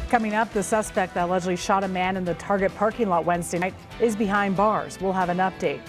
Coming up, the suspect that allegedly shot a man in the Target parking lot Wednesday night is behind bars. We'll have an update.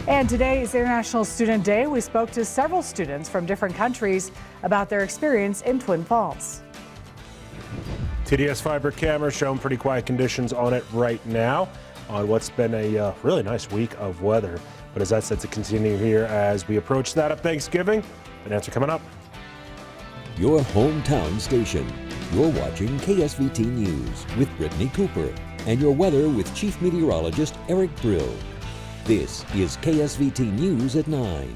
And today is International Student Day. We spoke to several students from different countries about their experience in Twin Falls. TDS fiber camera showing pretty quiet conditions on it right now on what's been a really nice week of weather. But as that's set to continue here as we approach that of Thanksgiving. An answer coming up. Your hometown station. You're watching KSVT News with Brittany Cooper and your weather with Chief Meteorologist Eric Brill. This is KSVT News at 9.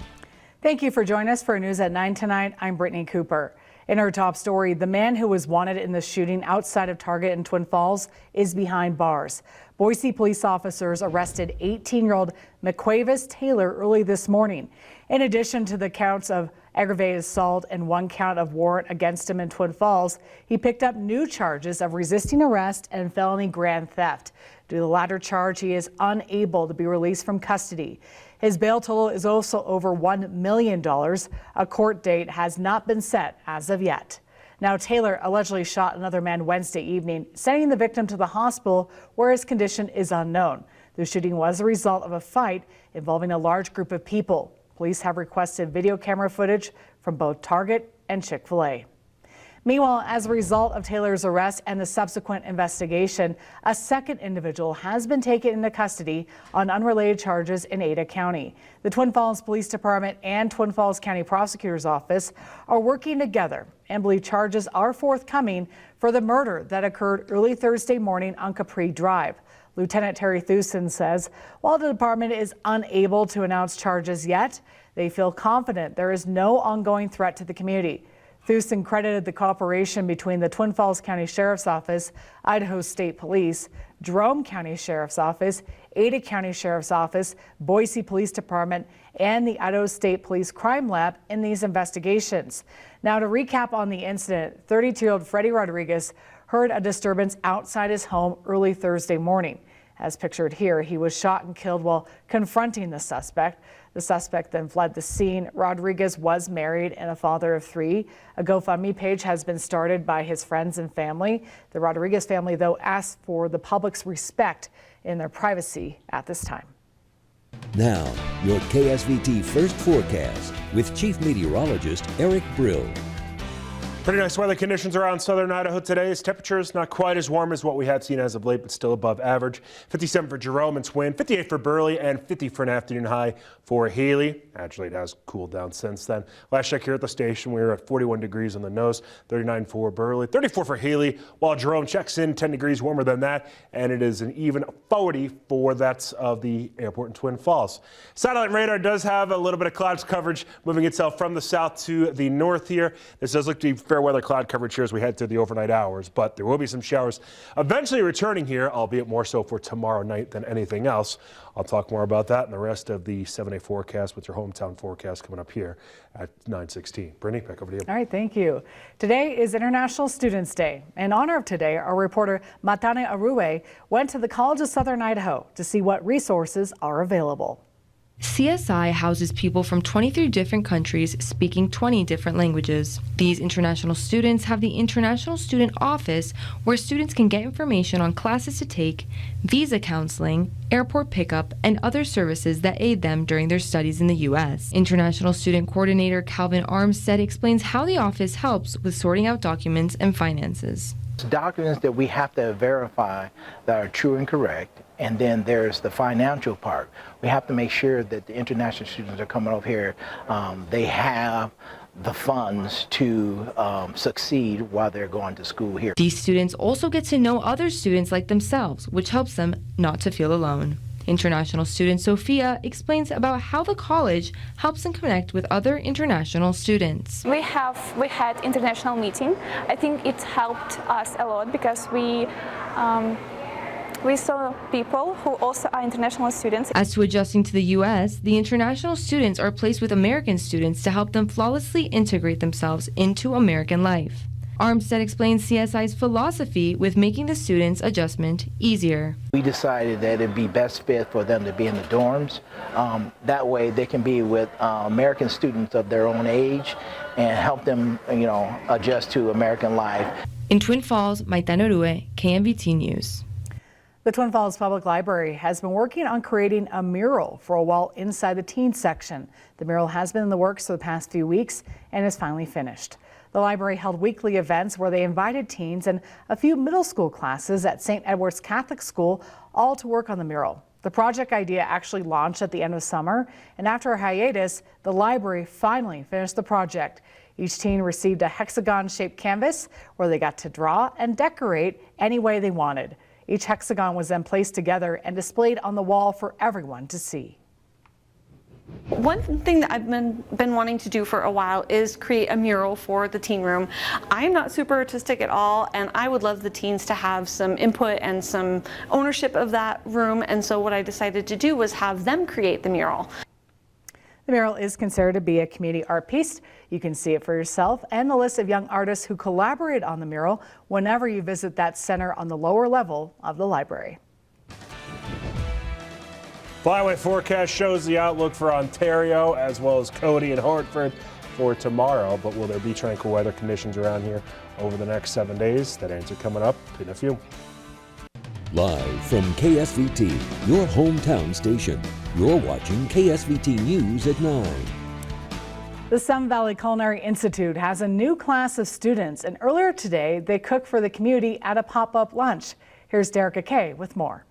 Thank you for joining us for News at 9 tonight. I'm Brittany Cooper. In our top story, the man who was wanted in the shooting outside of Target in Twin Falls is behind bars. Boise police officers arrested 18-year-old McQuavis Taylor early this morning. In addition to the counts of aggravated assault and one count of warrant against him in Twin Falls, he picked up new charges of resisting arrest and felony grand theft. Due to the latter charge, he is unable to be released from custody. His bail total is also over $1 million. A court date has not been set as of yet. Now, Taylor allegedly shot another man Wednesday evening, sending the victim to the hospital where his condition is unknown. The shooting was a result of a fight involving a large group of people. Police have requested video camera footage from both Target and Chick-fil-A. Meanwhile, as a result of Taylor's arrest and the subsequent investigation, a second individual has been taken into custody on unrelated charges in Ada County. The Twin Falls Police Department and Twin Falls County Prosecutor's Office are working together and believe charges are forthcoming for the murder that occurred early Thursday morning on Capri Drive. Lieutenant Terry Thusen says while the department is unable to announce charges yet, they feel confident there is no ongoing threat to the community. Thusen credited the cooperation between the Twin Falls County Sheriff's Office, Idaho State Police, Jerome County Sheriff's Office, Ada County Sheriff's Office, Boise Police Department, and the Idaho State Police Crime Lab in these investigations. Now, to recap on the incident, 32-year-old Freddie Rodriguez heard a disturbance outside his home early Thursday morning. As pictured here, he was shot and killed while confronting the suspect. The suspect then fled the scene. Rodriguez was married and a father of 3. A GoFundMe page has been started by his friends and family. The Rodriguez family, though, asked for the public's respect in their privacy at this time. Now, your KSVT First Forecast with Chief Meteorologist Eric Brill. Pretty nice weather conditions around southern Idaho today. As temperatures not quite as warm as what we had seen as of late, but still above average. 57 for Jerome and Twin, 58 for Burley, and 50 for an afternoon high for Haley. Actually, it has cooled down since then. Last check here at the station, we were at 41 degrees on the nose, 39 for Burley, 34 for Haley, while Jerome checks in 10 degrees warmer than that, and it is an even 40 for that's of the airport in Twin Falls. Satellite radar does have a little bit of clouds coverage moving itself from the south to the north here. This does look to be fair weather cloud coverage here as we head through the overnight hours, but there will be some showers eventually returning here, albeit more so for tomorrow night than anything else. I'll talk more about that and the rest of the 7-day forecast with your hometown forecast coming up here at 9:16. Brittany, back over to you. All right, thank you. Today is International Students Day. In honor of today, our reporter Matane Arue went to the College of Southern Idaho to see what resources are available. CSI houses people from 23 different countries speaking 20 different languages. These international students have the International Student Office, where students can get information on classes to take, visa counseling, airport pickup, and other services that aid them during their studies in the U.S. International Student Coordinator Calvin Armstead explains how the office helps with sorting out documents and finances. Documents that we have to verify that are true and correct, and then there's the financial part. We have to make sure that the international students are coming over here, they have the funds to succeed while they're going to school here. These students also get to know other students like themselves, which helps them not to feel alone. International student Sophia explains about how the college helps them connect with other international students. We had international meeting. I think it helped us a lot because we saw people who also are international students. As to adjusting to the U.S., the international students are placed with American students to help them flawlessly integrate themselves into American life. Armstead explains CSI's philosophy with making the students' adjustment easier. We decided that it'd be best fit for them to be in the dorms. That way they can be with American students of their own age and help them, adjust to American life. In Twin Falls, Maitana Rue, KMVT News. The Twin Falls Public Library has been working on creating a mural for a wall inside the teen section. The mural has been in the works for the past few weeks and is finally finished. The library held weekly events where they invited teens and a few middle school classes at St. Edward's Catholic School all to work on the mural. The project idea actually launched at the end of summer, and after a hiatus, the library finally finished the project. Each teen received a hexagon-shaped canvas where they got to draw and decorate any way they wanted. Each hexagon was then placed together and displayed on the wall for everyone to see. One thing that I've been wanting to do for a while is create a mural for the teen room. I am not super artistic at all, and I would love the teens to have some input and some ownership of that room, and so what I decided to do was have them create the mural. The mural is considered to be a community art piece. You can see it for yourself and the list of young artists who collaborated on the mural whenever you visit that center on the lower level of the library. Flyway forecast shows the outlook for Ontario as well as Cody and Hartford for tomorrow, but will there be tranquil weather conditions around here over the next 7 days? That answer coming up in a few. Live from KSVT, your hometown station. You're watching KSVT News at 9. The Sun Valley Culinary Institute has a new class of students, and earlier today they cooked for the community at a pop-up lunch. Here's Derica Kay with more.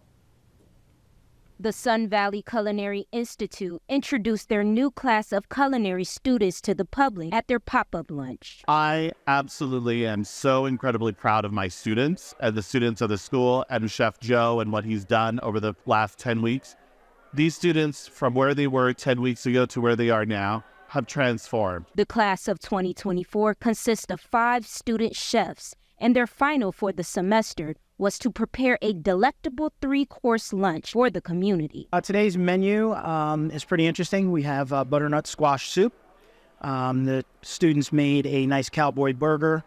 The Sun Valley Culinary Institute introduced their new class of culinary students to the public at their pop-up lunch. I absolutely am so incredibly proud of my students and the students of the school and Chef Joe and what he's done over the last 10 weeks. These students, from where they were 10 weeks ago to where they are now, have transformed. The class of 2024 consists of 5 student chefs, and their final for the semester was to prepare a delectable 3-course lunch for the community. Today's menu is pretty interesting. We have butternut squash soup. The students made a nice cowboy burger,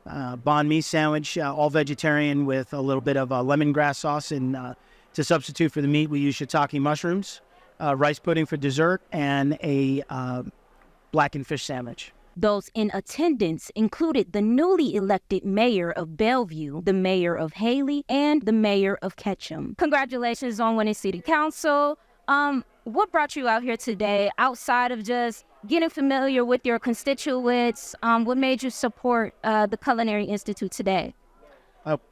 banh mi sandwich, all vegetarian with a little bit of lemongrass sauce. And to substitute for the meat, we use shiitake mushrooms, rice pudding for dessert, and a blackened fish sandwich. Those in attendance included the newly elected mayor of Bellevue, the mayor of Haley, and the mayor of Ketchum. Congratulations on winning city council. What brought you out here today outside of just getting familiar with your constituents? What made you support the Culinary Institute today?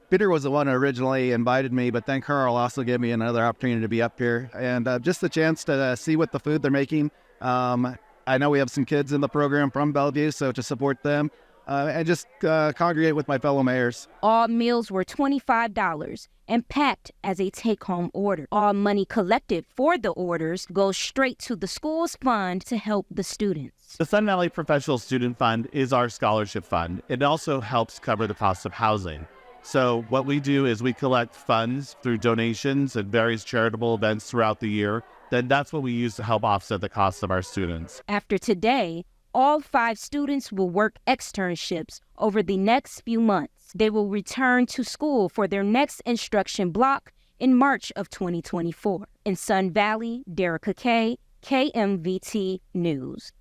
Peter was the one who originally invited me, but then Carl also gave me another opportunity to be up here and just the chance to see what the food they're making. I know we have some kids in the program from Bellevue, so to support them and just congregate with my fellow mayors. All meals were $25 and packed as a take-home order. All money collected for the orders goes straight to the school's fund to help the students. The Sun Valley Professional Student Fund is our scholarship fund. It also helps cover the cost of housing. So what we do is we collect funds through donations and various charitable events throughout the year. Then that's what we use to help offset the costs of our students. After today, all 5 students will work externships over the next few months. They will return to school for their next instruction block in March of 2024. In Sun Valley, Derica Kay, KMVT News.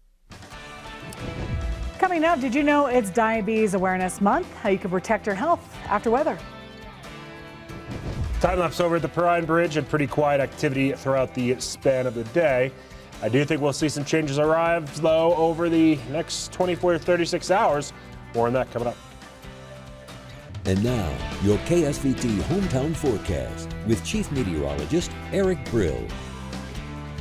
Coming up, did you know it's Diabetes Awareness Month? How you can protect your health after weather. Time lapse over at the Perrine Bridge and pretty quiet activity throughout the span of the day. I do think we'll see some changes arrive, though, over the next 24 to 36 hours. More on that coming up. And now, your KSVT hometown forecast with Chief Meteorologist Eric Brill.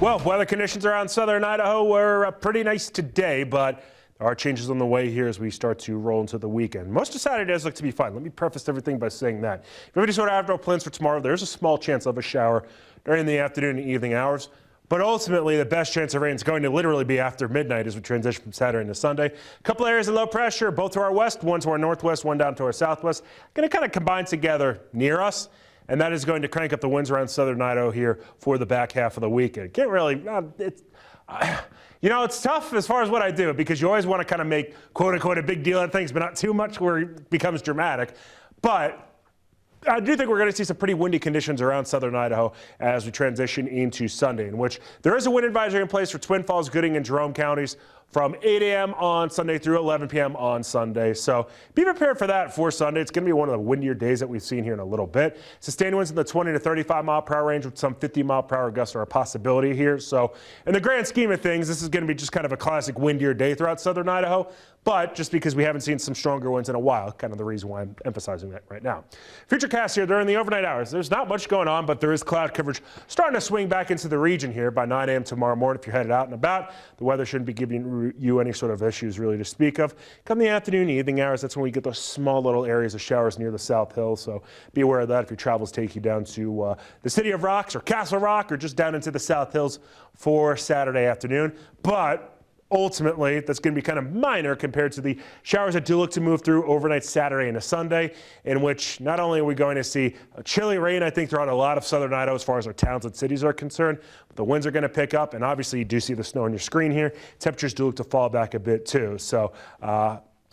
Well, weather conditions around southern Idaho were pretty nice today, but there are changes on the way here as we start to roll into the weekend. Most of Saturday does look to be fine. Let me preface everything by saying that. If you have any sort of outdoor plans for tomorrow, there's a small chance of a shower during the afternoon and evening hours. But ultimately, the best chance of rain is going to literally be after midnight as we transition from Saturday into Sunday. A couple areas of low pressure, both to our west, one to our northwest, one down to our southwest, going to kind of combine together near us. And that is going to crank up the winds around southern Idaho here for the back half of the weekend. Can't really, you know, it's tough as far as what I do because you always want to kind of make quote unquote a big deal out of things, but not too much where it becomes dramatic. But I do think we're going to see some pretty windy conditions around southern Idaho as we transition into Sunday, in which there is a wind advisory in place for Twin Falls, Gooding, and Jerome counties from 8 a.m. on Sunday through 11 p.m. on Sunday. So be prepared for that for Sunday. It's going to be one of the windier days that we've seen here in a little bit. Sustained winds in the 20 to 35 mile per hour range with some 50 mile per hour gusts are a possibility here. So in the grand scheme of things, this is going to be just kind of a classic windier day throughout southern Idaho. But just because we haven't seen some stronger winds in a while, kind of the reason why I'm emphasizing that right now. Futurecast here during the overnight hours. There's not much going on, but there is cloud coverage starting to swing back into the region here by 9 a.m. tomorrow morning. If you're headed out and about, the weather shouldn't be giving you any sort of issues really to speak of. Come the afternoon, evening hours, that's when we get those small little areas of showers near the South Hills. So be aware of that if your travels take you down to the City of Rocks or Castle Rock or just down into the South Hills for Saturday afternoon. But ultimately, that's going to be kind of minor compared to the showers that do look to move through overnight Saturday and a Sunday, in which not only are we going to see a chilly rain, I think, throughout a lot of southern Idaho as far as our towns and cities are concerned, but the winds are going to pick up, and obviously you do see the snow on your screen here. Temperatures do look to fall back a bit too. So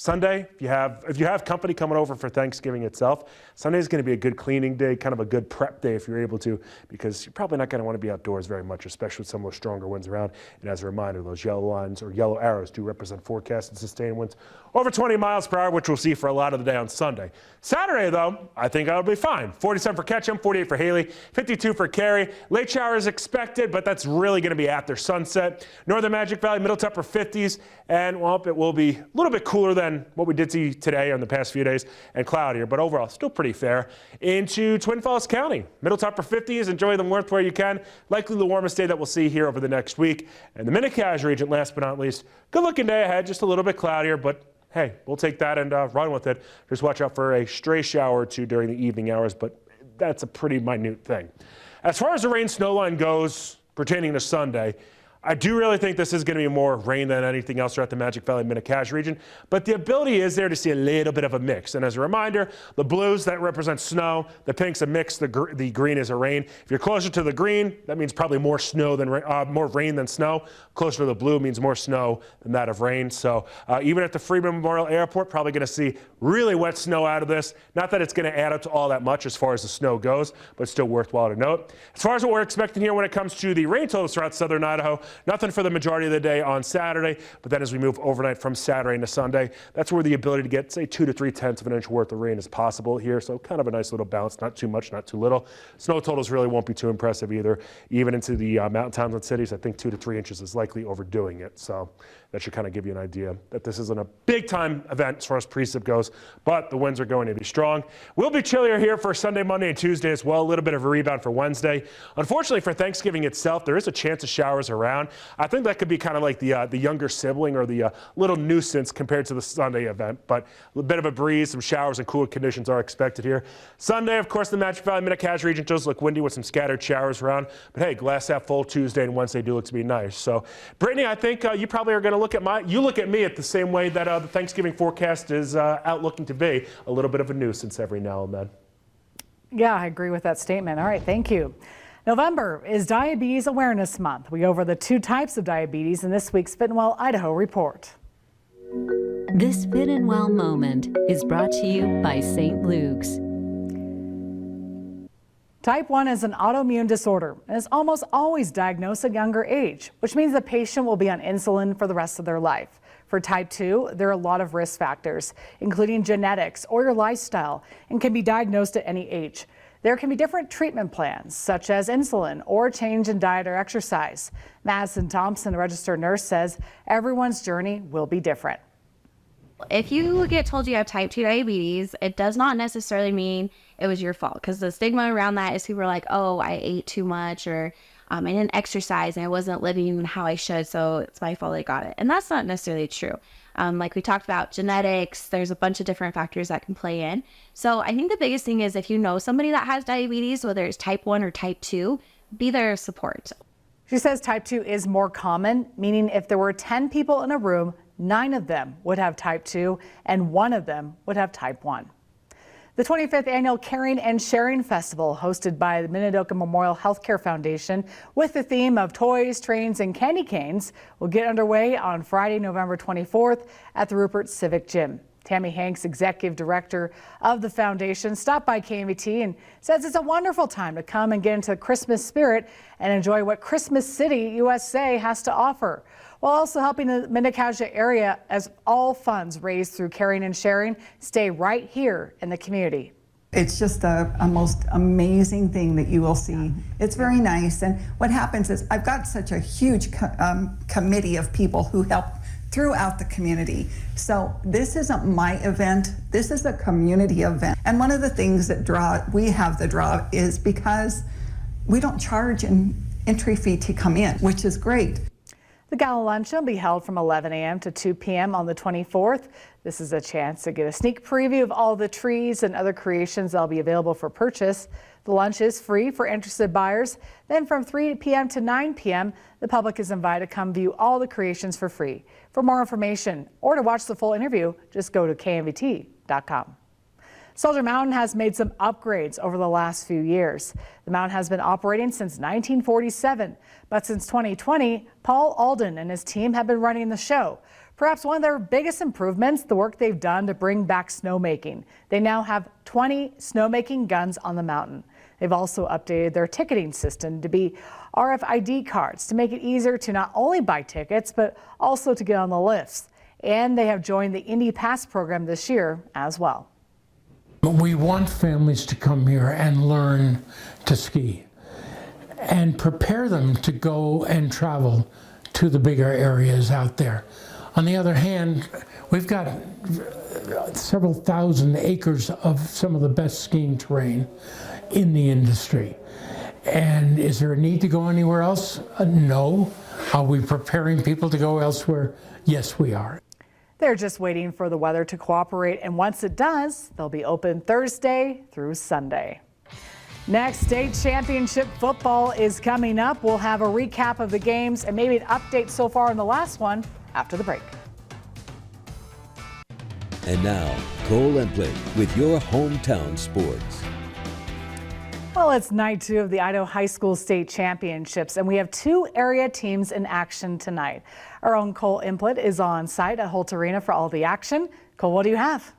Sunday, if you have company coming over for Thanksgiving itself, Sunday is going to be a good cleaning day, kind of a good prep day if you're able to, because you're probably not going to want to be outdoors very much, especially with some of those stronger winds around. And as a reminder, those yellow lines or yellow arrows do represent forecasted sustained winds over 20 miles per hour, which we'll see for a lot of the day on Sunday. Saturday, though, I think that'll be fine. 47 for Ketchum, 48 for Haley, 52 for Cary. Late showers expected, but that's really going to be after sunset. Northern Magic Valley, middle to upper 50s, and well, it will be a little bit cooler than what we did see today on the past few days, and cloudier, but overall still pretty fair. Into Twin Falls County, middle to upper 50s, enjoy the warmth where you can. Likely the warmest day that we'll see here over the next week. And the Mini-Cache region, last but not least, good looking day ahead, just a little bit cloudier, but hey, we'll take that and run with it. Just watch out for a stray shower or two during the evening hours, but that's a pretty minute thing. As far as the rain snow line goes pertaining to Sunday, I do really think this is going to be more rain than anything else throughout the Magic Valley Mini-Cache region, but the ability is there to see a little bit of a mix. And as a reminder, the blues, that represent snow, the pink's a mix, the green is a rain. If you're closer to the green, that means probably more snow than more rain than snow. Closer to the blue means more snow than that of rain. So even at the Freeman Memorial Airport, probably going to see really wet snow out of this. Not that it's going to add up to all that much as far as the snow goes, but still worthwhile to note. As far as what we're expecting here when it comes to the rain totals throughout southern Idaho, nothing for the majority of the day on Saturday, but then as we move overnight from Saturday into Sunday, that's where the ability to get, say, 2 to 3/10 of an inch worth of rain is possible here. So kind of a nice little balance, not too much, not too little. Snow totals really won't be too impressive either. Even into the mountain towns and cities, I think 2 to 3 inches is likely overdoing it. So that should kind of give you an idea that this isn't a big time event as far as precip goes, but the winds are going to be strong. We'll be chillier here for Sunday, Monday, and Tuesday as well. A little bit of a rebound for Wednesday. Unfortunately for Thanksgiving itself, there is a chance of showers around. I think that could be kind of like the younger sibling or the little nuisance compared to the Sunday event, but a bit of a breeze, some showers and cooler conditions are expected here. Sunday, of course, the Magic Valley Mini-Cache region does look windy with some scattered showers around, but hey, glass half full. Tuesday and Wednesday do look to be nice. So, Brittany, I think you probably are going to look at me at the same way that the Thanksgiving forecast is out looking to be, a little bit of a nuisance every now and then. Yeah, I agree with that statement. All right, thank you. November is Diabetes Awareness Month. We go over the 2 types of diabetes in this week's Fit and Well Idaho report. This Fit and Well moment is brought to you by St. Luke's. Type 1 is an autoimmune disorder and is almost always diagnosed at a younger age, which means the patient will be on insulin for the rest of their life. For type 2, there are a lot of risk factors, including genetics or your lifestyle, and can be diagnosed at any age. There can be different treatment plans, such as insulin or change in diet or exercise. Madison Thompson, a registered nurse, says everyone's journey will be different. If you get told you have type 2 diabetes, it does not necessarily mean it was your fault, because the stigma around that is people are like, oh, I ate too much, or I didn't exercise and I wasn't living how I should, so it's my fault I got it. And that's not necessarily true. Like we talked about genetics, there's a bunch of different factors that can play in. So I think the biggest thing is if you know somebody that has diabetes, whether it's type 1 or type 2, be their support. She says type 2 is more common, meaning if there were 10 people in a room, 9 of them would have type 2 and 1 of them would have type 1. The 25th Annual Caring and Sharing Festival, hosted by the Minidoka Memorial Healthcare Foundation with the theme of toys, trains, and candy canes, will get underway on Friday, November 24th at the Rupert Civic Gym. Tammy Hanks, executive director of the foundation, stopped by KMVT and says it's a wonderful time to come and get into the Christmas spirit and enjoy what Christmas City, USA has to offer. while also helping the Mini-Cassia area as all funds raised through caring and sharing stay right here in the community. It's just a most amazing thing that you will see. It's very nice, and what happens is I've got such a huge committee of people who help throughout the community. So this isn't my event, this is a community event. And one of the things that we have the draw is because we don't charge an entry fee to come in, which is great. The gala luncheon will be held from 11 a.m. to 2 p.m. on the 24th. This is a chance to get a sneak preview of all the trees and other creations that will be available for purchase. The lunch is free for interested buyers. Then from 3 p.m. to 9 p.m., the public is invited to come view all the creations for free. For more information or to watch the full interview, just go to KMVT.com. Soldier Mountain has made some upgrades over the last few years. The mountain has been operating since 1947, but since 2020, Paul Alden and his team have been running the show. Perhaps one of their biggest improvements, the work they've done to bring back snowmaking. They now have 20 snowmaking guns on the mountain. They've also updated their ticketing system to be RFID cards to make it easier to not only buy tickets, but also to get on the lifts. And they have joined the Indy Pass program this year as well. We want families to come here and learn to ski and prepare them to go and travel to the bigger areas out there. On the other hand, we've got several thousand acres of some of the best skiing terrain in the industry. And is there a need to go anywhere else? No. Are we preparing people to go elsewhere? Yes, we are. They're just waiting for the weather to cooperate, and once it does, they'll be open Thursday through Sunday. Next, state championship football is coming up. We'll have a recap of the games and maybe an update so far on the last one after the break. And now, Cole Emplin with your hometown sports. Well, it's night 2 of the Idaho High School State Championships, and we have 2 area teams in action tonight. Our own Cole Emplin is on site at Holt Arena for all the action. Cole, what do you have?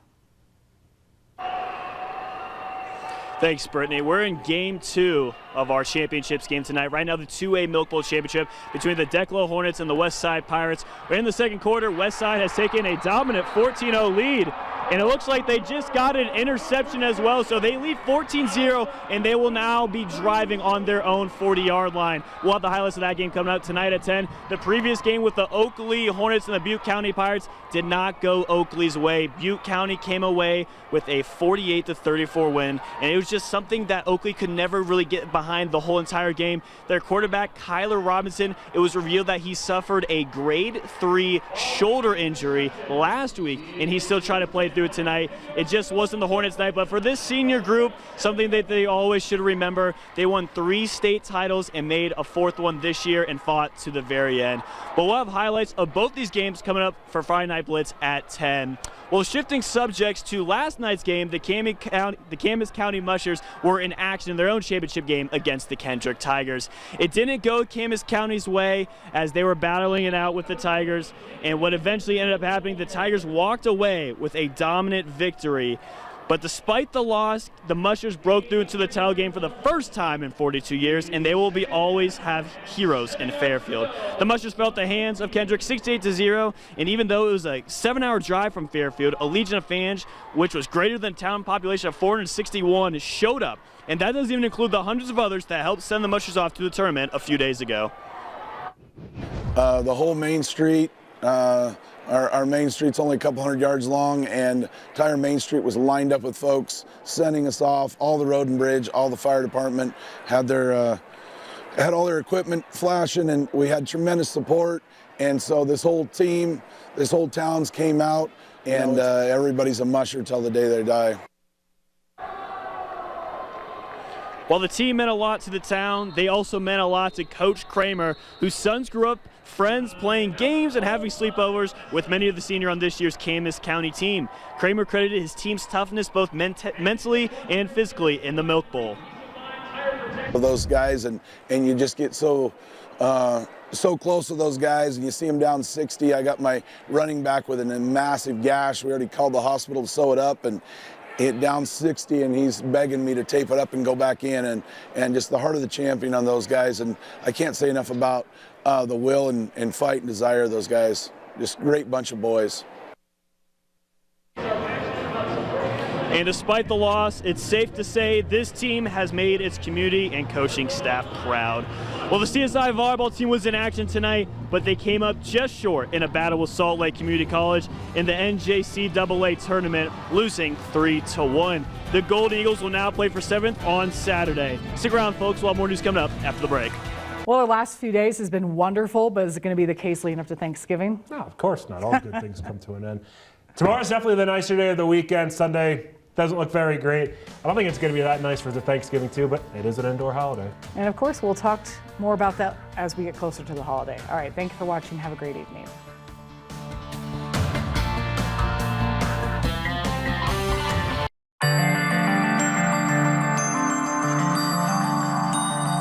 Thanks, Brittany. We're in game 2 of our championships game tonight. Right now, the 2A Milk Bowl Championship between the Declo Hornets and the Westside Pirates. We're in the second quarter. Westside has taken a dominant 14-0 lead. And it looks like they just got an interception as well. So they lead 14-0, and they will now be driving on their own 40-yard line. We'll have the highlights of that game coming up tonight at 10. The previous game with the Oakley Hornets and the Butte County Pirates did not go Oakley's way. Butte County came away with a 48-34 win, and it was just something that Oakley could never really get behind the whole entire game. Their quarterback, Kyler Robinson, it was revealed that he suffered a grade 3 shoulder injury last week, and he's still trying to play through it tonight. It just wasn't the Hornets night, but for this senior group, something that they always should remember, they won 3 state titles and made a 4th one this year and fought to the very end. But we'll have highlights of both these games coming up for Friday Night Blitz at 10. Well, shifting subjects to last night's game, the Camas County Mushers were in action in their own championship game against the Kendrick Tigers. It didn't go Camas County's way as they were battling it out with the Tigers, and what eventually ended up happening, the Tigers walked away with a dominant victory. But despite the loss, the Mushers broke through into the title game for the first time in 42 years, and they will always have heroes in Fairfield. The Mushers fell at the hands of Kendrick 68-0, and even though it was a 7-hour drive from Fairfield, a legion of fans, which was greater than town population of 461, showed up. And that doesn't even include the hundreds of others that helped send the Mushers off to the tournament a few days ago. The whole main street, our main street's only a couple hundred yards long, and entire Main Street was lined up with folks sending us off. All the road and bridge, all the fire department had all their equipment flashing, and we had tremendous support. And so this whole team, this whole town's came out, and everybody's a musher till the day they die. While the team meant a lot to the town, they also meant a lot to Coach Kramer, whose sons grew up friends playing games and having sleepovers with many of the seniors on this year's Camas County team. Kramer credited his team's toughness both mentally and physically in the Milk Bowl. Those guys, and you just get so close to those guys, and you see them down 60. I got my running back with a massive gash. We already called the hospital to sew it up, and down 60, and he's begging me to tape it up and go back in, and just the heart of the champion on those guys. And I can't say enough about the will and fight and desire of those guys. Just great bunch of boys. And despite the loss, it's safe to say this team has made its community and coaching staff proud. Well, the CSI volleyball team was in action tonight, but they came up just short in a battle with Salt Lake Community College in the NJCAA tournament, losing 3-1. The Golden Eagles will now play for 7th on Saturday. Stick around, folks. We'll have more news coming up after the break. Well, the last few days has been wonderful, but is it going to be the case leading up to Thanksgiving? No, of course not. All good things come to an end. Tomorrow's definitely the nicer day of the weekend. Sunday doesn't look very great. I don't think it's going to be that nice for the Thanksgiving too, but it is an indoor holiday. And of course, we'll talk more about that as we get closer to the holiday. All right, thank you for watching. Have a great evening.